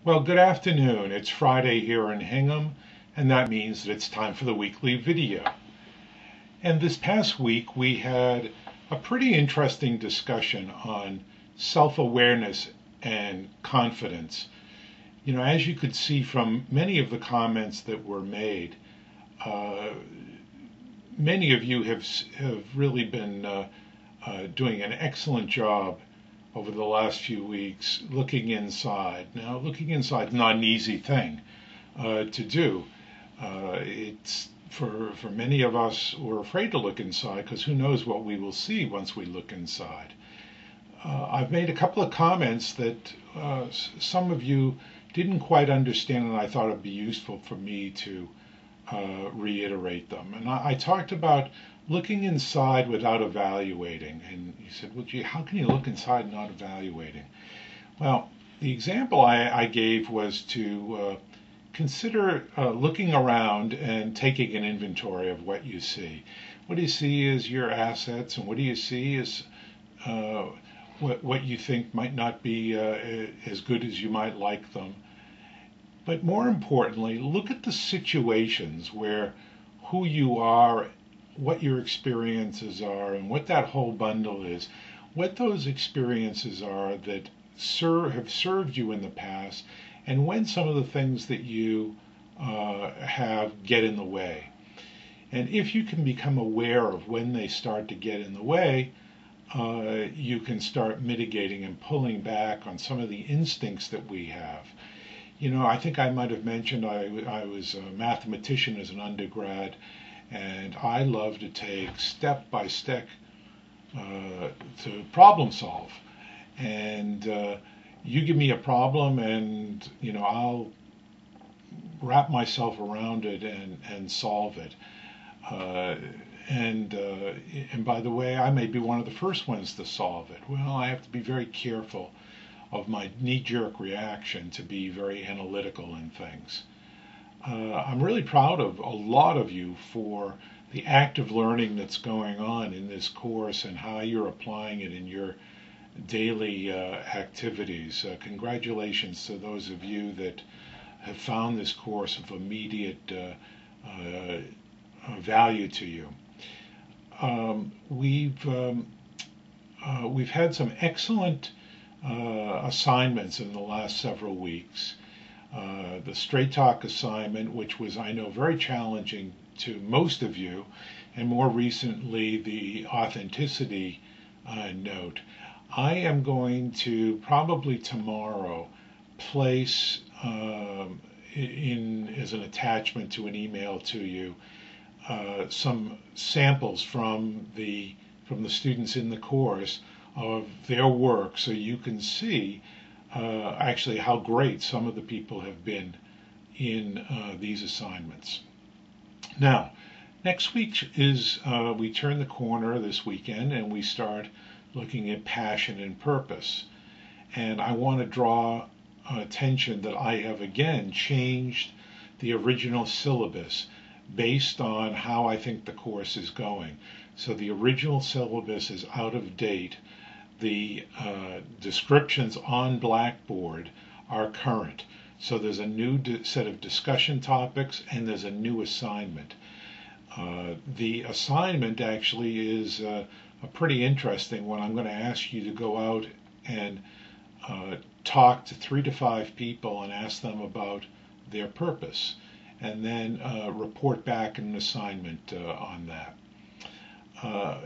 Well, good afternoon. It's Friday here in Hingham, and that means that it's time for the weekly video. And this past week, we had a pretty interesting discussion on self-awareness and confidence. You know, as you could see from many of the comments that were made, uh, many of you have really been doing an excellent job over the last few weeks looking inside. Now, looking inside is not an easy thing to do. It's for many of us, we're afraid to look inside because who knows what we will see once we look inside. I've made a couple of comments that some of you didn't quite understand, and I thought it'd be useful for me to reiterate them. And I talked about looking inside without evaluating. And you said, well, gee, how can you look inside not evaluating? Well, the example I gave was to consider looking around and taking an inventory of what you see. What do you see is your assets, and what do you see is uh, what you think might not be as good as you might like them. But more importantly, look at the situations where who you are, what your experiences are, and what that whole bundle is, what those experiences are that have served you in the past, and when some of the things that you have get in the way. And if you can become aware of when they start to get in the way, you can start mitigating and pulling back on some of the instincts that we have. You know, I think I might have mentioned I was a mathematician as an undergrad, and I love to take step by step to problem solve. And you give me a problem, and you know I'll wrap myself around it and solve it. Uh, and by the way, I may be one of the first ones to solve it. Well, I have to be very careful of my knee-jerk reaction to be very analytical in things. I'm really proud of a lot of you for the active learning that's going on in this course and how you're applying it in your daily activities. Congratulations to those of you that have found this course of immediate value to you. We've had some excellent assignments in the last several weeks. The Straight Talk assignment, which was, I know, very challenging to most of you, and more recently, the authenticity note. I am going to probably tomorrow place in as an attachment to an email to you some samples from the students in the course of their work, so you can see actually how great some of the people have been in these assignments. Now, next week is we turn the corner this weekend and we start looking at passion and purpose. And I want to draw attention that I have again changed the original syllabus based on how I think the course is going. So the original syllabus is out of date. The descriptions on Blackboard are current. So there's a new set of discussion topics and there's a new assignment. The assignment actually is a pretty interesting one. I'm going to ask you to go out and talk to 3 to 5 people and ask them about their purpose, and then report back an assignment on that.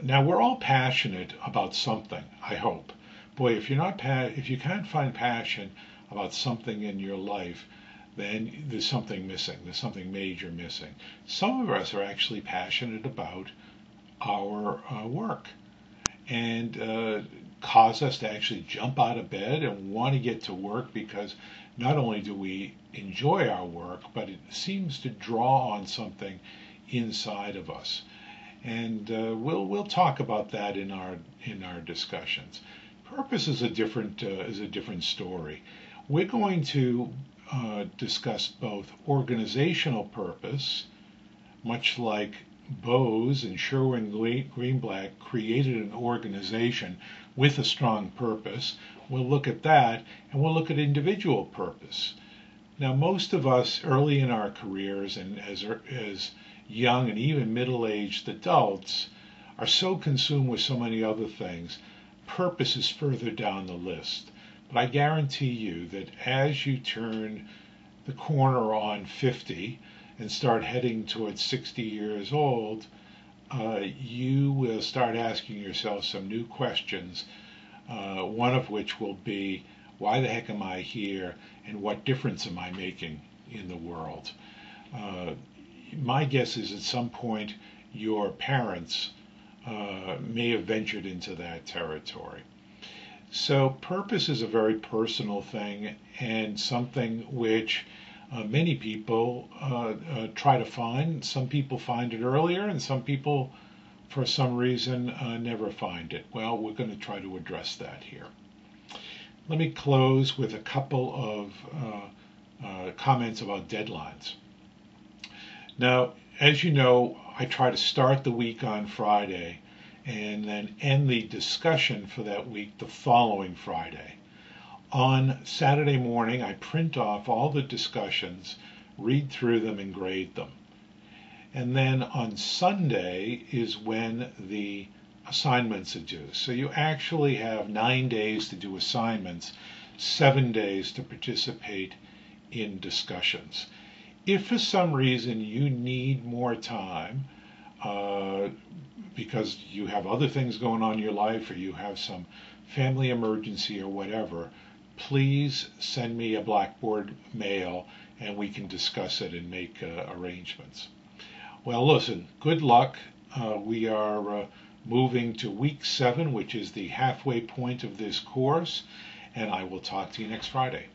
Now we're all passionate about something, I hope. Boy, if if you can't find passion about something in your life, then there's something missing. There's something major missing. Some of us are actually passionate about our work, and cause us to actually jump out of bed and want to get to work because not only do we enjoy our work, but it seems to draw on something inside of us. And we'll talk about that in our discussions. Purpose is a different story. We're going to discuss both organizational purpose, much like Bose and Sherwin Greenblatt created an organization with a strong purpose. We'll look at that, and we'll look at individual purpose. Now, most of us early in our careers and as young and even middle-aged adults are so consumed with so many other things, purpose is further down the list. But I guarantee you that as you turn the corner on 50 and start heading towards 60 years old, you will start asking yourself some new questions, one of which will be, why the heck am I here and what difference am I making in the world? My guess is at some point your parents may have ventured into that territory. So, purpose is a very personal thing and something which many people try to find. Some people find it earlier, and some people, for some reason, never find it. Well, we're going to try to address that here. Let me close with a couple of comments about deadlines. Now, as you know, I try to start the week on Friday and then end the discussion for that week the following Friday. On Saturday morning, I print off all the discussions, read through them, and grade them. And then on Sunday is when the assignments are due. So you actually have 9 days to do assignments, 7 days to participate in discussions. If for some reason you need more time, because you have other things going on in your life or you have some family emergency or whatever, please send me a Blackboard mail and we can discuss it and make arrangements. Well, listen, good luck. We are moving to week 7, which is the halfway point of this course, and I will talk to you next Friday.